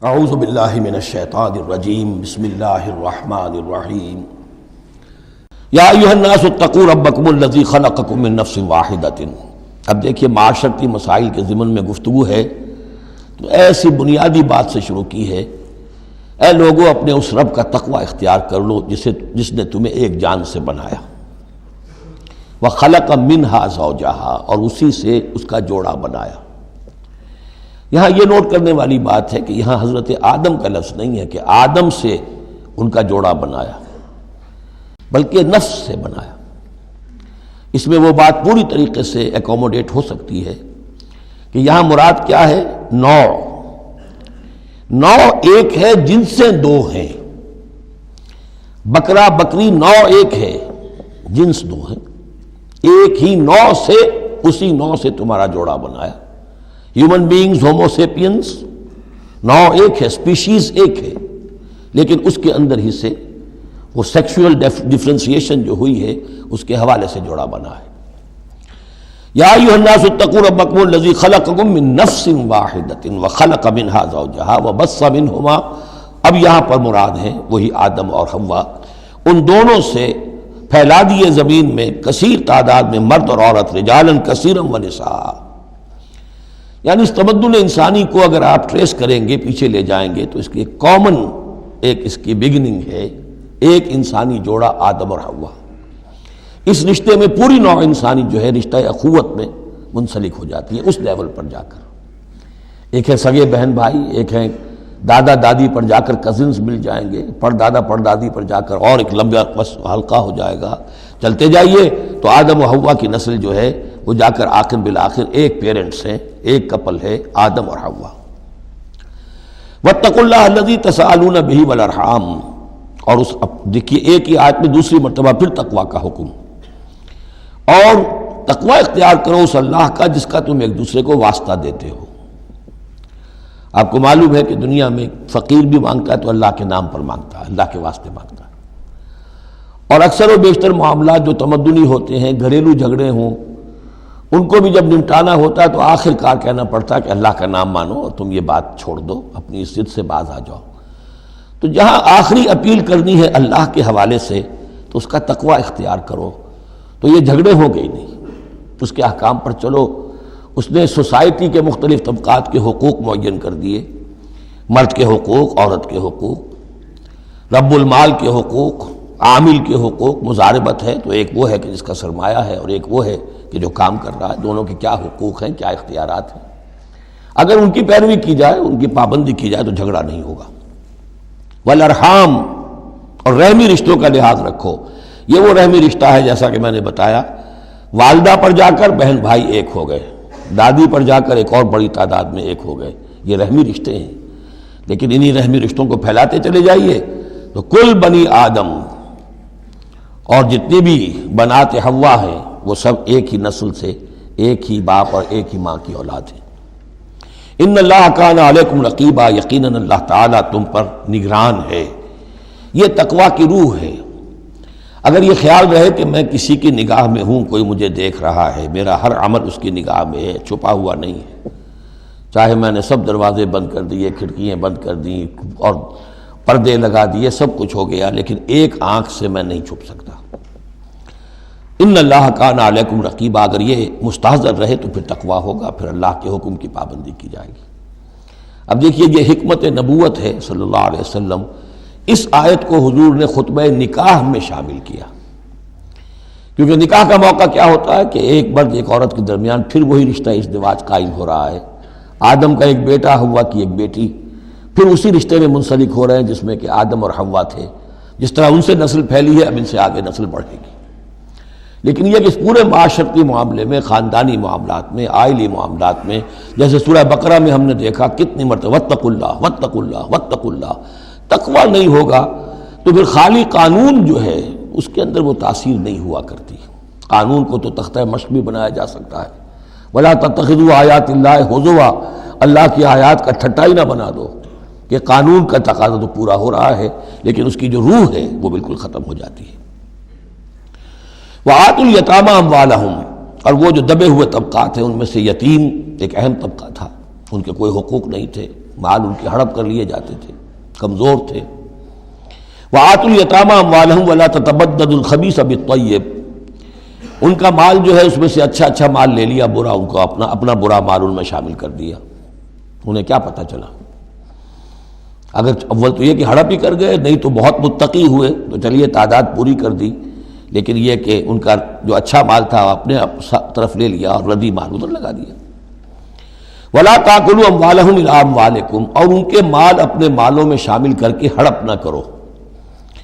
اعوذ باللہ من الشیطان الرجیم بسم اللہ الرحمن الرحیم یا ایھا الناس اتقوا ربکم الذی خلقکم من نفس واحدۃ۔ اب دیکھیے معاشرتی مسائل کے ضمن میں گفتگو ہے تو ایسی بنیادی بات سے شروع کی ہے، اے لوگو اپنے اس رب کا تقوی اختیار کر لو جس نے تمہیں ایک جان سے بنایا، وخلق منہا زوجہا، اور اسی سے اس کا جوڑا بنایا۔ یہاں یہ نوٹ کرنے والی بات ہے کہ یہاں حضرت آدم کا لفظ نہیں ہے کہ آدم سے ان کا جوڑا بنایا، بلکہ نفس سے بنایا۔ اس میں وہ بات پوری طریقے سے ایکوموڈیٹ ہو سکتی ہے کہ یہاں مراد کیا ہے؟ نوع ایک ہے، جنسیں دو ہیں۔ بکرا بکری نوع ایک ہے، جنس دو ہیں، ایک ہی نوع سے، اسی نوع سے تمہارا جوڑا بنایا۔ ہیومن بینگز ہومو سیپینس نوع ایک ہے، سپیشیز ایک ہے، لیکن اس کے اندر ہی سے وہ سیکشول ڈفرینسیشن جو ہوئی ہے اس کے حوالے سے جوڑا بنا ہے۔ یا ایھا الناس اتقوا ربکم الذی خلقکم من نفس واحدۃ وخلق منھا زوجہا وبث منہما، اب یہاں پر مراد ہیں وہی آدم اور حوا، ان دونوں سے پھیلا دیے زمین میں کثیر تعداد میں مرد اور عورت، رجالا کثیرا ونساء۔ یعنی اس تمدن انسانی کو اگر آپ ٹریس کریں گے، پیچھے لے جائیں گے، تو اس کی کامن ایک اس کی بگننگ ہے، ایک انسانی جوڑا آدم اور حوا۔ اس رشتے میں پوری نوع انسانی جو ہے رشتہ اخوت میں منسلک ہو جاتی ہے، اس لیول پر جا کر۔ ایک ہے سگے بہن بھائی، ایک ہے دادا دادی پر جا کر کزنز مل جائیں گے، پردادا پردادی پر جا کر اور ایک لمبا حلقہ ہو جائے گا۔ چلتے جائیے تو آدم و حوا کی نسل جو ہے وہ جا کر آخر بالآخر ایک پیرنٹس ہیں، ایک کپل ہے، آدم اور حوا۔ واتقوا اللہ الذی تساءلون بہ والارحام، اور اس دیکھیے ایک ہی آیت میں دوسری مرتبہ پھر تقوی کا حکم، اور تقوی اختیار کرو اس اللہ کا جس کا تم ایک دوسرے کو واسطہ دیتے ہو۔ آپ کو معلوم ہے کہ دنیا میں فقیر بھی مانگتا ہے تو اللہ کے نام پر مانگتا ہے، اللہ کے واسطے مانگتا ہے، اور اکثر و بیشتر معاملات جو تمدنی ہوتے ہیں، گھریلو جھگڑے ہوں، ان کو بھی جب نمٹانا ہوتا ہے تو آخر کار کہنا پڑتا ہے کہ اللہ کا نام مانو اور تم یہ بات چھوڑ دو، اپنی اس ضد سے باز آ جاؤ۔ تو جہاں آخری اپیل کرنی ہے اللہ کے حوالے سے تو اس کا تقوی اختیار کرو، تو یہ جھگڑے ہو گئی نہیں، اس کے احکام پر چلو۔ اس نے سوسائٹی کے مختلف طبقات کے حقوق معین کر دیے، مرد کے حقوق، عورت کے حقوق، رب المال کے حقوق، عامل کے حقوق، مضاربت ہے تو ایک وہ ہے کہ جس کا سرمایہ ہے اور ایک وہ ہے کہ جو کام کر رہا ہے، دونوں کے کیا حقوق ہیں، کیا اختیارات ہیں۔ اگر ان کی پیروی کی جائے، ان کی پابندی کی جائے تو جھگڑا نہیں ہوگا۔ والارحام، اور رحمی رشتوں کا لحاظ رکھو۔ یہ وہ رحمی رشتہ ہے جیسا کہ میں نے بتایا، والدہ پر جا کر بہن بھائی ایک ہو گئے، دادی پر جا کر ایک اور بڑی تعداد میں ایک ہو گئے، یہ رحمی رشتے ہیں۔ لیکن انہی رحمی رشتوں کو پھیلاتے چلے جائیے تو کل بنی آدم، اور جتنی بھی بنات حوا ہیں وہ سب ایک ہی نسل سے، ایک ہی باپ اور ایک ہی ماں کی اولاد ہیں۔ ان اللہ کان علیکم رقیبا، یقیناً اللہ تعالیٰ تم پر نگران ہے۔ یہ تقوی کی روح ہے۔ اگر یہ خیال رہے کہ میں کسی کی نگاہ میں ہوں، کوئی مجھے دیکھ رہا ہے، میرا ہر عمل اس کی نگاہ میں ہے، چھپا ہوا نہیں ہے، چاہے میں نے سب دروازے بند کر دیے، کھڑکیاں بند کر دیں اور پردے لگا دیے، سب کچھ ہو گیا، لیکن ایک آنکھ سے میں نہیں چھپ سکتا۔ ان اللہ کان علیکم رقیبا، اگر یہ مستحضر رہے تو پھر تقوی ہوگا، پھر اللہ کے حکم کی پابندی کی جائے گی۔ اب دیکھیے یہ حکمت نبوت ہے صلی اللہ علیہ وسلم۔ اس آیت کو حضور نے خطبہ نکاح میں شامل کیا، کیونکہ نکاح کا موقع کیا ہوتا ہے کہ ایک مرد ایک عورت کے درمیان پھر وہی رشتہ ازدواج قائم ہو رہا ہے، آدم کا ایک بیٹا، حوا کی ایک بیٹی، پھر اسی رشتے میں منسلک ہو رہے ہیں جس میں کہ آدم اور حوا تھے۔ جس طرح ان سے نسل پھیلی ہے، اب ان سے آگے نسل بڑھے گی۔ لیکن یہ کہ اس پورے معاشرتی معاملے میں، خاندانی معاملات میں، عائلی معاملات میں، جیسے سورہ بقرہ میں ہم نے دیکھا کتنی مرتبہ واتقوا اللہ واتقوا اللہ واتقوا اللہ، تقوی نہیں ہوگا تو پھر خالی قانون جو ہے اس کے اندر وہ تاثیر نہیں ہوا کرتی۔ قانون کو تو تختہ مشق بھی بنایا جا سکتا ہے، ولا تتخذوا آیات اللہ ہزوا، اللہ کی آیات کا ٹھٹا ہی نہ بنا دو، کہ قانون کا تقاضا تو پورا ہو رہا ہے لیکن اس کی جو روح ہے وہ بالکل ختم ہو جاتی ہے۔ وآتوا الیتامی اموالہم، اور وہ جو دبے ہوئے طبقات ہیں ان میں سے یتیم ایک اہم طبقہ تھا، ان کے کوئی حقوق نہیں تھے، مال ان کے ہڑپ کر لیے جاتے تھے، کمزور تھے۔ وَآتُوا الْيَتَامَىٰ أَمْوَالَهُمْ وَلَا تَتَبَدَّلُوا الْخَبِيثَ بِالطَّيِّبِ، ان کا مال جو ہے اس میں سے اچھا مال لے لیا، برا ان کو اپنا برا مال ان میں شامل کر دیا۔ انہیں کیا پتہ چلا؟ اگر اول تو یہ کہ ہڑپ ہی کر گئے، نہیں تو بہت متقی ہوئے تو چلیے تعداد پوری کر دی، لیکن یہ کہ ان کا جو اچھا مال تھا اپنے طرف لے لیا اور ردی مال ادھر لگا دیا۔ وَلَا تَأْكُلُوا أَمْوَالَهُمْ إِلَىٰ أَمْوَالِكُمْ، اور ان کے مال اپنے مالوں میں شامل کر کے ہڑپ نہ کرو۔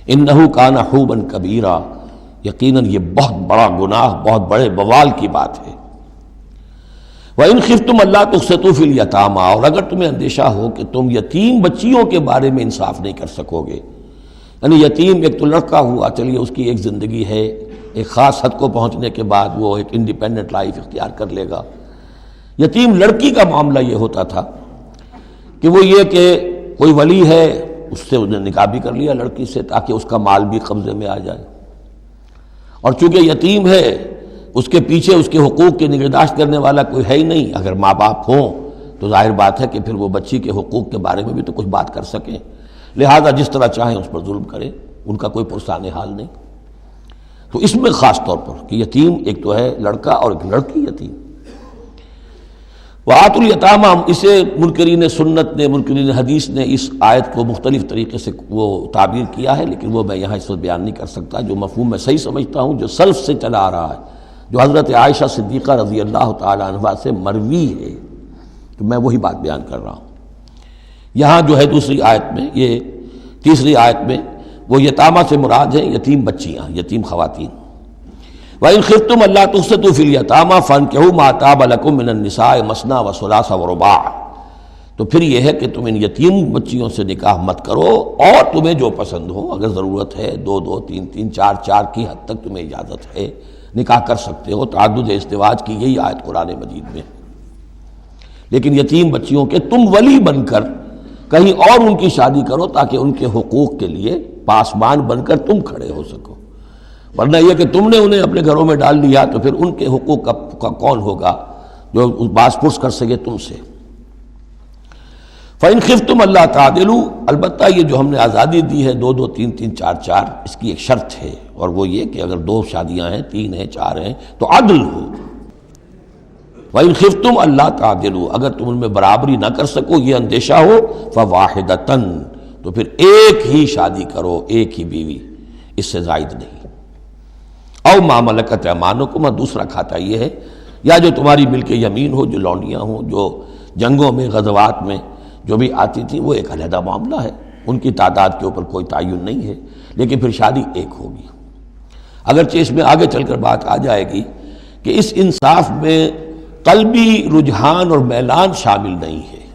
إِنَّهُ كَانَ حُوبًا كَبِيرًا، یقیناً یہ بہت بڑا گناہ، بہت بڑے بوال کی بات ہے۔ وَإِنْ خِفْتُمْ أَلَّا تُقْسِطُوا فِي الْيَتَامَىٰ، اور اگر تمہیں اندیشہ ہو کہ تم یتیم بچیوں کے بارے میں انصاف نہیں کر سکو گے، یعنی یتیم ایک تو لڑکا ہوا، چلیے اس کی ایک زندگی ہے، ایک خاص حد کو پہنچنے کے بعد وہ ایک انڈیپینڈنٹ لائف اختیار کر لے گا۔ یتیم لڑکی کا معاملہ یہ ہوتا تھا کہ وہ یہ کہ کوئی ولی ہے، اس سے انہیں نکاح بھی کر لیا لڑکی سے تاکہ اس کا مال بھی قبضے میں آ جائے، اور چونکہ یتیم ہے اس کے پیچھے اس کے حقوق کی نگہداشت کرنے والا کوئی ہے ہی نہیں۔ اگر ماں باپ ہوں تو ظاہر بات ہے کہ پھر وہ بچی کے حقوق کے بارے میں بھی تو کچھ بات کر سکیں، لہذا جس طرح چاہیں اس پر ظلم کریں، ان کا کوئی پرسان حال نہیں۔ تو اس میں خاص طور پر کہ یتیم ایک تو ہے لڑکا اور ایک لڑکی یتیم۔ وَآتُوا الْيَتَامَىٰ، اسے منکرین سنت نے، منکرین حدیث نے اس آیت کو مختلف طریقے سے وہ تعبیر کیا ہے، لیکن وہ میں یہاں اس وقت بیان نہیں کر سکتا۔ جو مفہوم میں صحیح سمجھتا ہوں، جو سلف سے چلا آ رہا ہے، جو حضرت عائشہ صدیقہ رضی اللہ تعالی عنہا سے مروی ہے، تو میں وہی بات بیان کر رہا ہوں۔ یہاں جو ہے دوسری آیت میں، یہ تیسری آیت میں، وہ یتامہ سے مراد ہیں یتیم بچیاں، یتیم خواتین۔ وَإِنْ خِفْتُمْ أَلَّا تُقْسِطُوا فِي الْيَتَامَىٰ فَانكِحُوا مَا طَابَ لَكُم مِّنَ النِّسَاءِ مَثْنَىٰ وَثُلَاثَ وَرُبَاعَ، تو پھر یہ ہے کہ تم ان یتیم بچیوں سے نکاح مت کرو، اور تمہیں جو پسند ہو، اگر ضرورت ہے دو دو تین تین چار چار کی حد تک تمہیں اجازت ہے، نکاح کر سکتے ہو۔ تعدد ازدواج کی یہی آیت قرآن مجید میں، لیکن یتیم بچیوں کے تم ولی بن کر کہیں اور ان کی شادی کرو تاکہ ان کے حقوق کے لیے پاسبان بن کر تم کھڑے ہو سکو، ورنہ یہ کہ تم نے انہیں اپنے گھروں میں ڈال لیا تو پھر ان کے حقوق کا کون ہوگا جو باز پرس کر سکے تم سے۔ فَإِنْ خِفْتُمْ أَلَّا تَعْدِلُوا، البتہ یہ جو ہم نے آزادی دی ہے دو دو تین تین چار چار، اس کی ایک شرط ہے، اور وہ یہ کہ اگر دو شادیاں ہیں، تین ہیں، چار ہیں، تو عدل ہو۔ وَإِنْ خِفْتُمْ أَلَّا تَعْدِلُوا، اگر تم ان میں برابری نہ کر سکو، یہ اندیشہ ہو، فَوَاحِدَةً، تو پھر ایک ہی شادی کرو، ایک ہی بیوی، اس سے زائد نہیں۔ او ما ملکت ایمانکم، دوسرا کھاتا یہ ہے، یا جو تمہاری ملک یمین ہو، جو لونڈیاں ہوں، جو جنگوں میں غزوات میں جو بھی آتی تھی، وہ ایک علیحدہ معاملہ ہے، ان کی تعداد کے اوپر کوئی تعین نہیں ہے، لیکن پھر شادی ایک ہوگی۔ اگرچہ اس میں آگے چل کر بات آ جائے گی کہ اس انصاف میں قلبی رجحان اور میلان شامل نہیں ہے،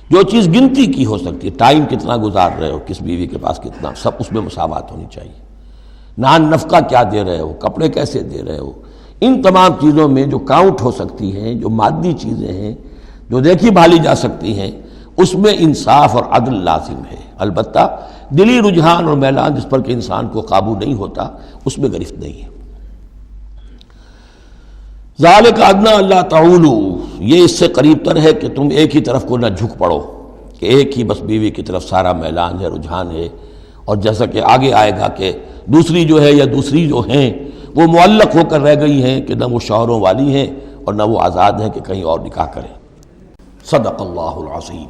جو چیز گنتی کی ہو سکتی ہے، ٹائم کتنا گزار رہے ہو، کس بیوی کے پاس کتنا، سب اس میں مساوات ہونی چاہیے۔ نان نفقہ کیا دے رہے ہو، کپڑے کیسے دے رہے ہو، ان تمام چیزوں میں جو کاؤنٹ ہو سکتی ہیں، جو مادی چیزیں ہیں، جو دیکھی بھالی جا سکتی ہیں، اس میں انصاف اور عدل لازم ہے۔ البتہ دلی رجحان اور میلان جس پر کہ انسان کو قابو نہیں ہوتا، اس میں گرفت نہیں ہے۔ ذالک ادنیٰ اللہ تعولوا، یہ اس سے قریب تر ہے کہ تم ایک ہی طرف کو نہ جھک پڑو، کہ ایک ہی بس بیوی کی طرف سارا میلان ہے، رجحان ہے، اور جیسا کہ آگے آئے گا کہ دوسری جو ہے یا دوسری جو ہیں وہ معلق ہو کر رہ گئی ہیں کہ نہ وہ شوہروں والی ہیں اور نہ وہ آزاد ہیں کہ کہیں اور نکاح کریں۔ صدق اللہ العظیم۔